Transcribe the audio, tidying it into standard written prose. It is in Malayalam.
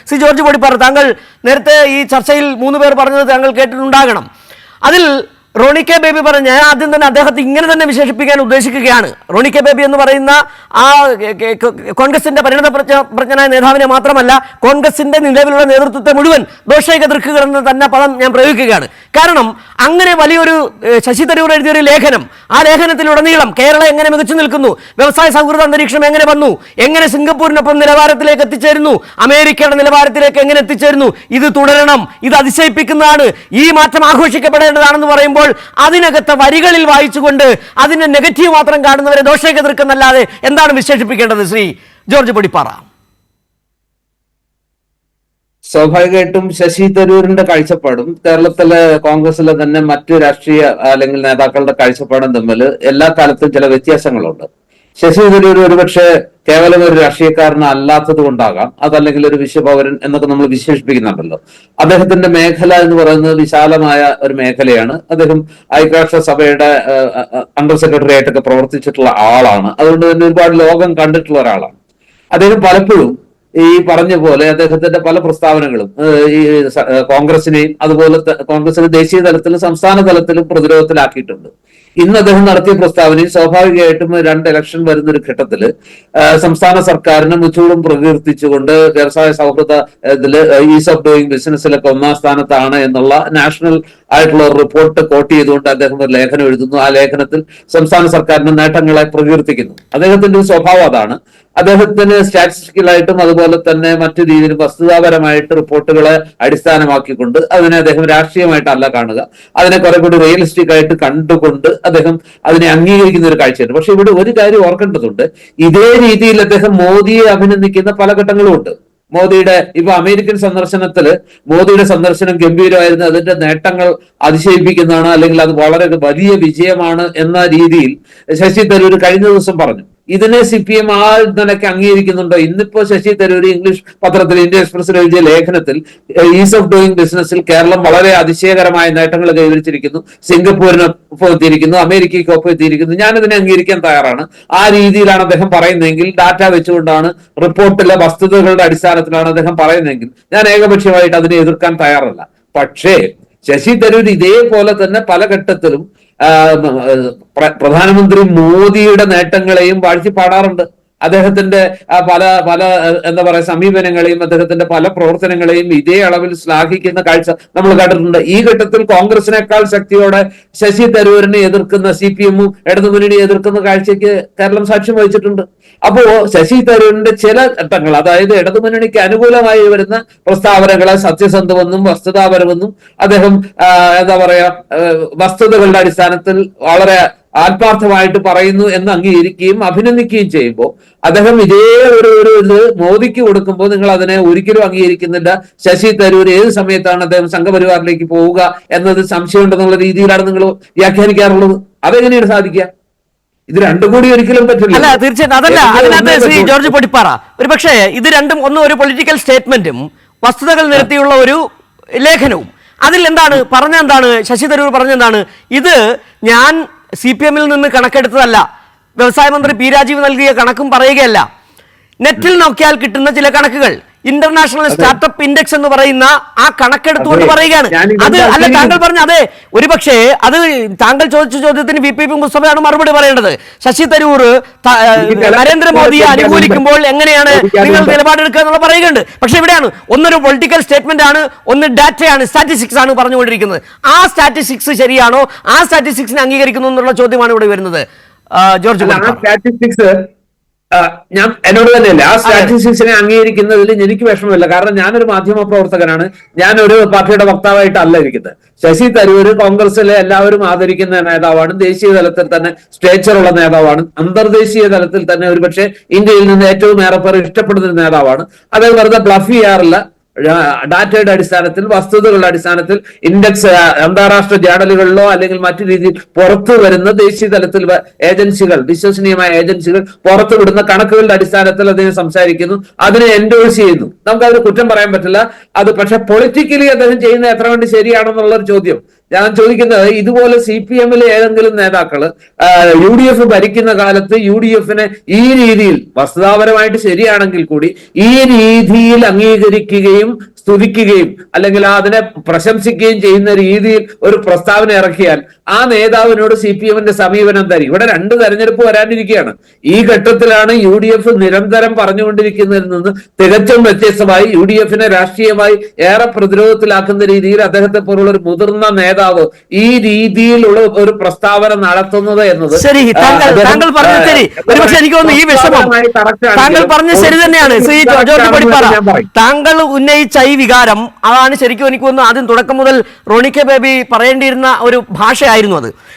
ശ്രീ ജോർജ് പൊടിപ്പാറ, താങ്കൾ നേരത്തെ ഈ ചർച്ചയിൽ 3 പേർ പറഞ്ഞത് താങ്കൾ കേട്ടിട്ടുണ്ടാകണം. അതിൽ റോണി കെ ബേബി പറഞ്ഞ ആദ്യം തന്നെ അദ്ദേഹത്തെ ഇങ്ങനെ തന്നെ വിശേഷിപ്പിക്കാൻ ഉദ്ദേശിക്കുകയാണ്. റോണി കെ ബേബി എന്ന് പറയുന്ന ആ കോൺഗ്രസിന്റെ പരിണതപ്രജ്ഞനായ നേതാവിനെ മാത്രമല്ല, കോൺഗ്രസിന്റെ നിലവിലുള്ള നേതൃത്വത്തെ മുഴുവൻ ദോഷൈകതൃക്കുകളെന്ന് തന്നെ പദം ഞാൻ പ്രയോഗിക്കുകയാണ്. കാരണം അങ്ങനെ വലിയൊരു ശശി തരൂർ എഴുതിയൊരു ലേഖനം, ആ ലേഖനത്തിലുടനീളം കേരളം എങ്ങനെ മികച്ചു നിൽക്കുന്നു, വ്യവസായ സൗഹൃദ അന്തരീക്ഷം എങ്ങനെ വന്നു, എങ്ങനെ സിംഗപ്പൂരിനൊപ്പം നിലവാരത്തിലേക്ക് എത്തിച്ചേരുന്നു, അമേരിക്കയുടെ നിലവാരത്തിലേക്ക് എങ്ങനെ എത്തിച്ചേരുന്നു, ഇത് തുടരണം, ഇത് അതിശയിപ്പിക്കുന്നതാണ്, ഈ മാറ്റം ആഘോഷിക്കപ്പെടേണ്ടതാണെന്ന് പറയുമ്പോൾ അതിനകത്തെ വരികളിൽ വായിച്ചുകൊണ്ട് അതിന്റെ നെഗറ്റീവ് മാത്രം കാണുന്നവരെ ദോഷേക്ക് എതിർക്കുന്നല്ലാതെ എന്താണ് വിശേഷിപ്പിക്കേണ്ടത് ശ്രീ ജോർജ് പൊടിപ്പാറ? സ്വാഭാവികമായിട്ടും ശശി തരൂരിന്റെ കാഴ്ചപ്പാടും കേരളത്തിലെ കോൺഗ്രസിലെ തന്നെ മറ്റു രാഷ്ട്രീയ അല്ലെങ്കിൽ നേതാക്കളുടെ കാഴ്ചപ്പാടും തമ്മിൽ എല്ലാ കാലത്തും ചില വ്യത്യാസങ്ങളുണ്ട്. ശശി തരൂർ ഒരുപക്ഷെ കേവലം ഒരു രാഷ്ട്രീയക്കാരനല്ലാത്തത് കൊണ്ടാകാം, അതല്ലെങ്കിൽ ഒരു വിശ്വപൗരൻ എന്നൊക്കെ നമ്മൾ വിശേഷിപ്പിക്കുന്നുണ്ടല്ലോ. അദ്ദേഹത്തിന്റെ മേഖല എന്ന് പറയുന്നത് വിശാലമായ ഒരു മേഖലയാണ്. അദ്ദേഹം ഐക്യരാഷ്ട്രസഭയുടെ അണ്ടർ സെക്രട്ടറി ആയിട്ടൊക്കെ പ്രവർത്തിച്ചിട്ടുള്ള ആളാണ്. അതുകൊണ്ട് തന്നെ ഒരുപാട് ലോകം കണ്ടിട്ടുള്ള ഒരാളാണ്. അദ്ദേഹം പലപ്പോഴും ഈ പറഞ്ഞ പോലെ അദ്ദേഹത്തിന്റെ പല പ്രസ്താവനകളും ഈ കോൺഗ്രസിനെയും അതുപോലെ കോൺഗ്രസിന്റെ ദേശീയ തലത്തിലും സംസ്ഥാന തലത്തിലും പ്രതിരോധത്തിലാക്കിയിട്ടുണ്ട്. ഇന്ന് അദ്ദേഹം നടത്തിയ പ്രസ്താവനയിൽ സ്വാഭാവികമായിട്ടും 2 ഇലക്ഷൻ വരുന്ന ഒരു ഘട്ടത്തില് സംസ്ഥാന സർക്കാരിനെ മുച്ചൂടും പ്രകീർത്തിച്ചുകൊണ്ട് വ്യവസായ സൗഹൃദ ഇതില് ഈസ് ഓഫ് ഡൂയിങ് ബിസിനസ്സിലൊക്കെ 1ാം സ്ഥാനത്താണ് എന്നുള്ള നാഷണൽ ആയിട്ടുള്ള ഒരു റിപ്പോർട്ട് കോട്ട് ചെയ്തുകൊണ്ട് അദ്ദേഹം ഒരു ലേഖനം എഴുതുന്നു. ആ ലേഖനത്തിൽ സംസ്ഥാന സർക്കാരിന്റെ നേട്ടങ്ങളെ പ്രകീർത്തിക്കുന്നു. അദ്ദേഹത്തിന്റെ ഒരു സ്വഭാവം അതാണ്. അദ്ദേഹത്തിന് സ്റ്റാറ്റിസ്റ്റിക്കലായിട്ടും അതുപോലെ തന്നെ മറ്റു രീതിയിലും വസ്തുതാപരമായിട്ട് റിപ്പോർട്ടുകളെ അടിസ്ഥാനമാക്കിക്കൊണ്ട് അതിനെ അദ്ദേഹം രാഷ്ട്രീയമായിട്ടല്ല കാണുക, അതിനെ കുറെ കൂടി റിയലിസ്റ്റിക് ആയിട്ട് കണ്ടുകൊണ്ട് അദ്ദേഹം അതിനെ അംഗീകരിക്കുന്ന ഒരു കാഴ്ചയുണ്ട്. പക്ഷെ ഇവിടെ ഒരു കാര്യം ഓർക്കേണ്ടതുണ്ട്, ഇതേ രീതിയിൽ അദ്ദേഹം മോദിയെ അഭിനന്ദിക്കുന്ന പല ഘട്ടങ്ങളും ഉണ്ട്. മോദിയുടെ ഇപ്പൊ അമേരിക്കൻ സന്ദർശനത്തില് മോദിയുടെ സന്ദർശനം ഗംഭീരമായിരുന്നു, അതിന്റെ നേട്ടങ്ങൾ അതിശയിപ്പിക്കുന്നതാണ്, അല്ലെങ്കിൽ അത് വളരെ വലിയ വിജയമാണ് എന്ന രീതിയിൽ ശശി തരൂർ കഴിഞ്ഞ ദിവസം പറഞ്ഞു. ഇതിനെ CPM ആ നിലയ്ക്ക് അംഗീകരിക്കുന്നുണ്ടോ? ഇന്നിപ്പോ ശശി തരൂർ ഇംഗ്ലീഷ് പത്രത്തിൽ ഇന്ത്യ എക്സ്പ്രസിൽ എഴുതിയ ലേഖനത്തിൽ ഈസ് ഓഫ് ഡൂയിങ് ബിസിനസ്സിൽ കേരളം വളരെ അതിശയകരമായ നേട്ടങ്ങൾ കൈവരിച്ചിരിക്കുന്നു, സിംഗപ്പൂരിനൊപ്പം എത്തിയിരിക്കുന്നു, അമേരിക്കയ്ക്കൊപ്പം എത്തിയിരിക്കുന്നു, ഞാനതിനെ അംഗീകരിക്കാൻ തയ്യാറാണ്. ആ രീതിയിലാണ് അദ്ദേഹം പറയുന്നതെങ്കിൽ, ഡാറ്റ വെച്ചുകൊണ്ടാണ്, റിപ്പോർട്ടിലെ വസ്തുതകളുടെ അടിസ്ഥാനത്തിലാണ് അദ്ദേഹം പറയുന്നതെങ്കിൽ ഞാൻ ഏകപക്ഷീയമായിട്ട് അതിനെ എതിർക്കാൻ തയ്യാറല്ല. പക്ഷേ ശശി തരൂർ ഇതേപോലെ തന്നെ പല ഘട്ടത്തിലും പ്രധാനമന്ത്രി മോദിയുടെ നേട്ടങ്ങളെയും വാഴ്ത്തി പാടാറുണ്ട്. അദ്ദേഹത്തിന്റെ പല പല എന്താ പറയാ സമീപനങ്ങളെയും അദ്ദേഹത്തിന്റെ പല പ്രവർത്തനങ്ങളെയും ഇതേ അളവിൽ ശ്ലാഘിക്കുന്ന കാഴ്ച നമ്മൾ കണ്ടിട്ടുണ്ട്. ഈ ഘട്ടത്തിൽ കോൺഗ്രസിനേക്കാൾ ശക്തിയോടെ ശശി തരൂരിനെ എതിർക്കുന്ന CPM-ഉം ഇടതുമുന്നണി എതിർക്കുന്ന കാഴ്ചയ്ക്ക് കേരളം സാക്ഷ്യം വഹിച്ചിട്ടുണ്ട്. അപ്പോ ശശി തരൂരിന്റെ ചില ഘട്ടങ്ങൾ, അതായത് ഇടതുമുന്നണിക്ക് അനുകൂലമായി വരുന്ന പ്രസ്താവനകളെ സത്യസന്ധമെന്നും വസ്തുതാപരമെന്നും അദ്ദേഹം എന്താ പറയാ വസ്തുതകളുടെ അടിസ്ഥാനത്തിൽ വളരെ ആത്മാർത്ഥമായിട്ട് പറയുന്നു എന്ന് അംഗീകരിക്കുകയും അഭിനന്ദിക്കുകയും ചെയ്യുമ്പോൾ അദ്ദേഹം ഇതേ ഒരു ഇത് മോദിക്ക് കൊടുക്കുമ്പോൾ നിങ്ങൾ അതിനെ ഒരിക്കലും അംഗീകരിക്കുന്നില്ല. ശശി തരൂർ ഏത് സമയത്താണ് അദ്ദേഹം സംഘപരിവാറിലേക്ക് പോവുക എന്നത് സംശയമുണ്ടെന്നുള്ള രീതിയിലാണ് നിങ്ങൾ വ്യാഖ്യാനിക്കാറുള്ളത്. അതെങ്ങനെയാണ് സാധിക്കുക? ഇത് രണ്ടും കൂടി ഒരിക്കലും പറ്റില്ല. അല്ല, തീർച്ചയായിട്ടും അതല്ല. അതിനകത്ത് ശ്രീ ജോർജ് പൊടിപ്പാറ, ഒരു പക്ഷേ ഇത് രണ്ടും ഒന്ന് ഒരു പൊളിറ്റിക്കൽ സ്റ്റേറ്റ്മെന്റും വസ്തുതകൾ നിരത്തിയുള്ള ഒരു ലേഖനവും. അതിൽ എന്താണ് പറഞ്ഞെന്താണ് ശശി തരൂർ പറഞ്ഞെന്താണ്? ഇത് ഞാൻ CPM-ൽ നിന്ന് കണക്കെടുത്തതല്ല, വ്യവസായ മന്ത്രി P രാജീവ് നൽകിയ കണക്കും പറയുകയല്ല, നെറ്റിൽ നോക്കിയാൽ കിട്ടുന്ന ചില കണക്കുകൾ, ഇന്റർനാഷണൽ സ്റ്റാർട്ടപ്പ് ഇൻഡെക്സ് എന്ന് പറയുന്ന ആ കണക്കെടുത്തുകൊണ്ട് പറയുകയാണ്. അത് അല്ല താങ്കൾ പറഞ്ഞ അതെ, ഒരുപക്ഷെ അത് താങ്കൾ ചോദിച്ച ചോദ്യത്തിന് VP മുസ്തഫയാണ് മറുപടി പറയേണ്ടത്. ശശി തരൂർ നരേന്ദ്രമോദിയെ അനുകൂലിക്കുമ്പോൾ എങ്ങനെയാണ് നിങ്ങൾ നിലപാടെടുക്കുക എന്നുള്ള പറയുന്നുണ്ട്. പക്ഷെ ഇവിടെയാണ് ഒന്നൊരു പൊളിറ്റിക്കൽ സ്റ്റേറ്റ്മെന്റ് ആണ്, ഒന്ന് ഡാറ്റയാണ്, സ്റ്റാറ്റിസ്റ്റിക്സ് ആണ് പറഞ്ഞുകൊണ്ടിരിക്കുന്നത്. ആ സ്റ്റാറ്റിസ്റ്റിക്സ് ശരിയാണോ? ആ സ്റ്റാറ്റിസ്റ്റിക്സിനെ അംഗീകരിക്കുന്നു എന്നുള്ള ചോദ്യമാണ് ഇവിടെ വരുന്നത്. ജോർജ്, ഞാൻ എന്നോട് തന്നെയല്ലേ ആ സ്റ്റാറ്റിസ്റ്റിക്സിനെ അംഗീകരിക്കുന്നതിൽ എനിക്ക് വിഷമമില്ല. കാരണം ഞാനൊരു മാധ്യമ പ്രവർത്തകനാണ്, ഞാനൊരു പാർട്ടിയുടെ വക്താവായിട്ടല്ല ഇരിക്കുന്നത്. ശശി തരൂർ കോൺഗ്രസിലെ എല്ലാവരും ആദരിക്കുന്ന നേതാവാണ്, ദേശീയ തലത്തിൽ തന്നെ സ്റ്റേച്ചറുള്ള നേതാവാണ്, അന്തർദേശീയ തലത്തിൽ തന്നെ ഒരുപക്ഷെ ഇന്ത്യയിൽ നിന്ന് ഏറ്റവും ഏറെ ഇഷ്ടപ്പെടുന്ന ഒരു നേതാവാണ്. അദ്ദേഹം വെറുതെ ബ്ലഫ് ചെയ്യാറില്ല. ഡാറ്റയുടെ അടിസ്ഥാനത്തിൽ വസ്തുതകളുടെ അടിസ്ഥാനത്തിൽ ഇൻഡെക്സ് അന്താരാഷ്ട്ര ജേർണലുകളിലോ അല്ലെങ്കിൽ മറ്റു രീതിയിൽ പുറത്തു വരുന്ന ദേശീയ തലത്തിൽ ഏജൻസികൾ, വിശ്വസനീയമായ ഏജൻസികൾ പുറത്തുവിടുന്ന കണക്കുകളുടെ അടിസ്ഥാനത്തിൽ അദ്ദേഹം സംസാരിക്കുന്നു, അതിനെ എൻഡോഴ്സ് ചെയ്യുന്നു. നമുക്ക് അതിന് കുറ്റം പറയാൻ പറ്റില്ല. അത് പക്ഷെ പൊളിറ്റിക്കലി അദ്ദേഹം ചെയ്യുന്ന എത്ര വേണ്ടി ശരിയാണെന്നുള്ളൊരു ചോദ്യം ഞാൻ ചോദിക്കുന്നത്, ഇതുപോലെ CPM-ലെ ഏതെങ്കിലും നേതാക്കള് UDF ഭരിക്കുന്ന കാലത്ത് UDF-നെ ഈ രീതിയിൽ വസ്തുതാപരമായിട്ട് ശരിയാണെങ്കിൽ കൂടി ഈ രീതിയിൽ അംഗീകരിക്കുകയും സ്തുതിക്കുകയും അല്ലെങ്കിൽ അതിനെ പ്രശംസിക്കുകയും ചെയ്യുന്ന രീതിയിൽ ഒരു പ്രസ്താവന ഇറക്കിയാൽ ആ നേതാവിനോട് CPM-ന്റെ സമീപനം തരും? ഇവിടെ 2 തെരഞ്ഞെടുപ്പ് വരാനിരിക്കുകയാണ്. ഈ ഘട്ടത്തിലാണ് UDF നിരന്തരം പറഞ്ഞുകൊണ്ടിരിക്കുന്നതിൽ നിന്ന് തികച്ചും വ്യത്യസ്തമായി UDF-നെ രാഷ്ട്രീയമായി ഏറെ പ്രതിരോധത്തിലാക്കുന്ന രീതിയിൽ അദ്ദേഹത്തെ പോലുള്ള ഒരു മുതിർന്ന നേതാവ് ഈ രീതിയിലുള്ള ഒരു പ്രസ്താവന നടത്തുന്നത് എന്നത് ശരി. താങ്കൾ പറഞ്ഞ ശരി. ഒരുപക്ഷെ എനിക്ക് തോന്നുന്നു ഈ വിഷമം താങ്കൾ പറഞ്ഞ ശരി തന്നെയാണ് ശ്രീ ജോർജ് പടിപ്പാറ. താങ്കൾ ഉന്നയിച്ച ഈ വികാരം അതാണ് ശരിക്കും എനിക്ക് തോന്നുന്നു ആദ്യം തുടക്കം മുതൽ റോണി കെ ബേബി പറയേണ്ടിയിരുന്ന ഒരു ഭാഷയായിരുന്നു അത്.